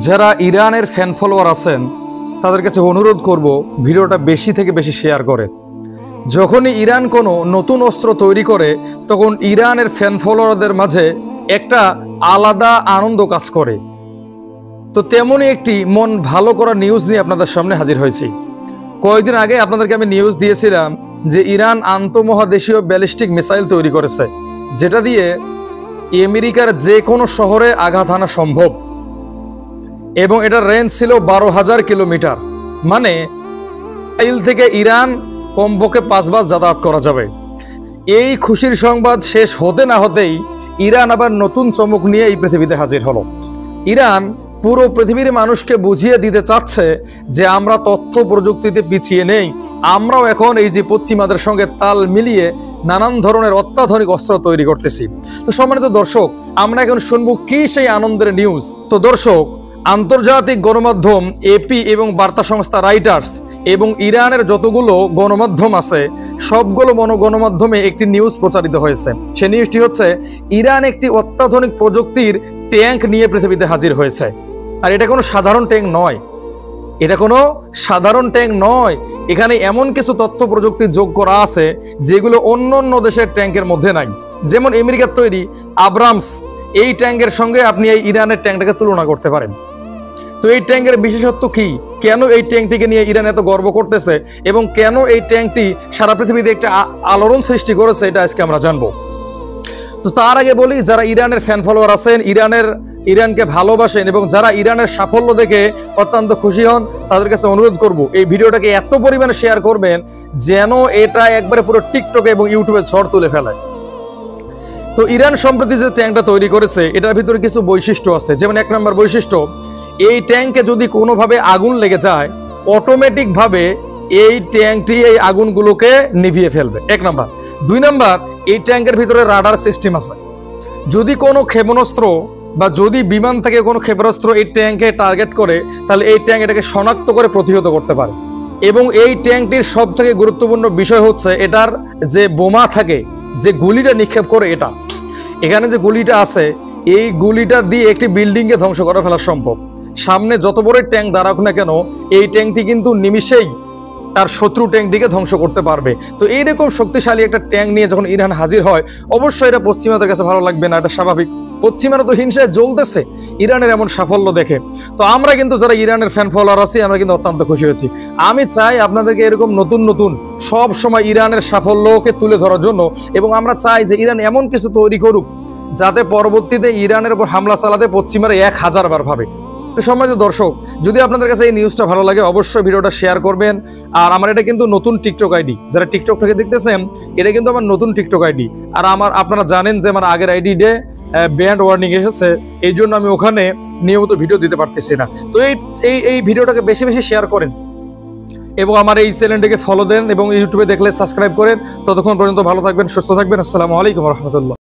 যারা ইরানের fan follower আছেন তাদের কাছে অনুরোধ করব ভিডিওটা বেশি থেকে বেশি শেয়ার করে। যখনই ইরান কোনো নতুন অস্ত্র তৈরি করে তখন ইরানের ফ্যান ফলোয়ারদের মাঝে একটা আলাদা আনন্দ কাজ করে। তো তেমনই একটি মন ভালো করা নিউজ নিয়ে আপনাদের সামনে হাজির হয়েছি। কয়েকদিন আগে আপনাদেরকে আমি নিউজ দিয়েছিলাম যে ইরান আন্তঃমহাদেশীয় ব্যালিস্টিক মিসাইল তৈরি করেছে, যেটা দিয়ে আমেরিকার যে কোনো শহরে আঘাত হানা সম্ভব এবং এটার রেঞ্জ ছিল 12,000 কিলোমিটার। মানে ইসরায়েল থেকে ইরান কমপক্ষে 5 বার যাতায়াত করা যাবে। এই খুশির সংবাদ শেষ হতে না হতেই ইরান আবার নতুন চমক নিয়ে এই পৃথিবীতে হাজির হলো। ইরান পুরো পৃথিবীর মানুষকে বুঝিয়ে দিতে চাচ্ছে যে আমরা তথ্য প্রযুক্তিতে পিছিয়ে নেই, আমরাও এখন এই যে পশ্চিমাদের সঙ্গে তাল মিলিয়ে নানান ধরনের অত্যাধুনিক অস্ত্র তৈরি করতেছি। তো সম্মানিত দর্শক, আমরা এখন শুনবো কি সেই আনন্দের নিউজ। তো দর্শক, আন্তর্জাতিক গণমাধ্যম এপি এবং বার্তা সংস্থা রাইটার্স এবং ইরানের যতগুলো গণমাধ্যম আছে সবগুলো গণমাধ্যমে একটি নিউজ প্রচারিত হয়েছে। সে নিউজটি হচ্ছে ইরান একটি অত্যাধুনিক প্রযুক্তির ট্যাঙ্ক নিয়ে পৃথিবীতে হাজির হয়েছে। আর এটা কোনো সাধারণ ট্যাঙ্ক নয়, এটা কোনো সাধারণ ট্যাঙ্ক নয়। এখানে এমন কিছু তথ্য প্রযুক্তি যোগ করা আছে যেগুলো অন্য অন্য দেশের ট্যাঙ্কের মধ্যে নাই। যেমন আমেরিকার তৈরি আব্রামস, এই ট্যাঙ্কের সঙ্গে আপনি এই ইরানের ট্যাঙ্কটাকে তুলনা করতে পারেন। তো এই ট্যাঙ্কের বিশেষত্ব কি, কেন এই ট্যাঙ্কটিকে নিয়ে ইরান এত গর্ব করতেছে এবং কেন এই ট্যাঙ্কটি সারা পৃথিবীতে একটা আলোড়ন সৃষ্টি করেছে, এটা আজকে আমরা জানবো। তো তার আগে বলি, যারা ইরানের ফ্যান ফলোয়ার আছেন, ইরানকে ভালোবাসেন এবং যারা ইরানের সাফল্য দেখে অত্যন্ত খুশি হন, তাদের কাছে অনুরোধ করব এই ভিডিওটাকে এত পরিমাণে শেয়ার করবেন যেন এটা একবারে পুরো টিকটকে এবং ইউটিউবে ঝড় তুলে ফেলে। তো ইরান সম্প্রতি যে ট্যাঙ্কটা তৈরি করেছে এটার ভিতরে কিছু বৈশিষ্ট্য আছে। যেমন 1 নম্বর বৈশিষ্ট্য, এই ট্যাঙ্কে যদি কোনোভাবে আগুন লেগে যায় অটোমেটিক ভাবে এই ট্যাঙ্কটি এই আগুনগুলোকে নিভিয়ে ফেলবে, 1 নম্বর। 2 নম্বর, এই ট্যাঙ্কের ভিতরে রাডার সিস্টেম আছে। যদি কোনো ক্ষেপণাস্ত্র বা যদি বিমান থেকে কোনো ক্ষেপণাস্ত্র এই ট্যাঙ্কে টার্গেট করে তাহলে এই ট্যাঙ্ক এটাকে শনাক্ত করে প্রতিহত করতে পারে। এবং এই ট্যাঙ্কটির সব থেকে গুরুত্বপূর্ণ বিষয় হচ্ছে এটার যে বোমা থাকে, যে গুলিটা নিক্ষেপ করে, এটা এখানে যে গুলিটা আছে এই গুলিটা দিয়ে একটি বিল্ডিংকে ধ্বংস করে ফেলা সম্ভব। সামনে যত বড় ট্যাঙ্ক দাঁড়াক না কেন এই ট্যাঙ্কটি কিন্তু নিমিষেই তার শত্রু ট্যাঙ্কটিকে ধ্বংস করতে পারবে। তো এইরকম শক্তিশালী একটা ট্যাঙ্ক নিয়ে যখন ইরান হাজির হয় অবশ্যই এটা পশ্চিমাদের কাছে ভালো লাগবে না, এটা স্বাভাবিক। পশ্চিমারা তো হিংসায় জ্বলতেছে ইরানের এমন সাফল্য দেখে। তো আমরা কিন্তু যারা ইরানের ফ্যান ফলোয়ার আছি আমরা কিন্তু অত্যন্ত খুশি হয়েছি। আমি চাই আপনাদেরকে এরকম নতুন নতুন সব সময় ইরানের সাফল্যকে তুলে ধরার জন্য, এবং আমরা চাই যে ইরান এমন কিছু তৈরি করুক যাতে পরবর্তীতে ইরানের উপর হামলা চালাতে পশ্চিমারা 1000 বার ভাবে। তো সম্মানিত দর্শক, যদি আপনাদের কাছে এই নিউজটা ভালো লাগে অবশ্যই ভিডিওটা শেয়ার করবেন। আর আমার এটা কিন্তু নতুন টিকটক আইডি, যারা টিকটক থেকে দেখতেছেন এটা কিন্তু আমার নতুন টিকটক আইডি। আর আপনারা জানেন যে আমার আগের আইডিতে ব্যান্ড ওয়ার্নিং এসেছে, এই জন্য আমি ওখানে নিয়মিত ভিডিও দিতে পারতেছি না। তো এই ভিডিওটাকে বেশি বেশি শেয়ার করেন এবং আমার এই চ্যানেলটিকে ফলো দেন এবং ইউটিউবে দেখলে সাবস্ক্রাইব করেন। ততক্ষণ পর্যন্ত ভালো থাকবেন, সুস্থ থাকবেন। আসসালামু আলাইকুম রহমতুল্লাহ।